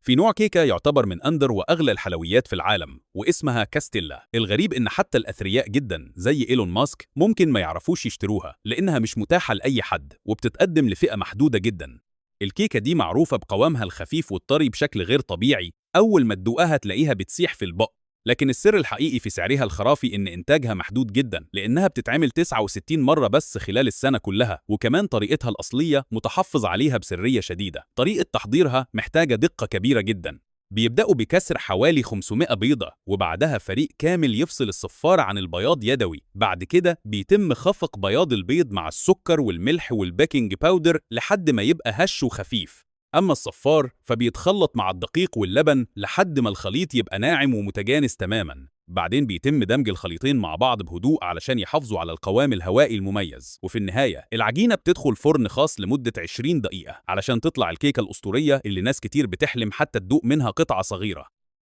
في نوع كيكة يعتبر من أندر وأغلى الحلويات في العالم واسمها كاستيلا. الغريب إن حتى الأثرياء جدا زي إيلون ماسك ممكن ما يعرفوش يشتروها لأنها مش متاحة لأي حد وبتتقدم لفئة محدودة جدا. الكيكة دي معروفة بقوامها الخفيف والطري بشكل غير طبيعي، أول ما تدوقها تلاقيها بتسيح في البق. لكن السر الحقيقي في سعرها الخرافي إن إنتاجها محدود جدا لأنها بتتعمل 69 مرة بس خلال السنة كلها، وكمان طريقتها الأصلية متحفظ عليها بسرية شديدة. طريقة تحضيرها محتاجة دقة كبيرة جدا. بيبدأوا بكسر حوالي 500 بيضة وبعدها فريق كامل يفصل الصفار عن البياض يدوي. بعد كده بيتم خفق بياض البيض مع السكر والملح والبيكنج باودر لحد ما يبقى هش وخفيف. أما الصفار فبيتخلط مع الدقيق واللبن لحد ما الخليط يبقى ناعم ومتجانس تماماً. بعدين بيتم دمج الخليطين مع بعض بهدوء علشان يحافظوا على القوام الهوائي المميز. وفي النهاية العجينة بتدخل فرن خاص لمدة 20 دقيقة علشان تطلع الكيكة الأسطورية اللي ناس كتير بتحلم حتى تدوق منها قطعة صغيرة.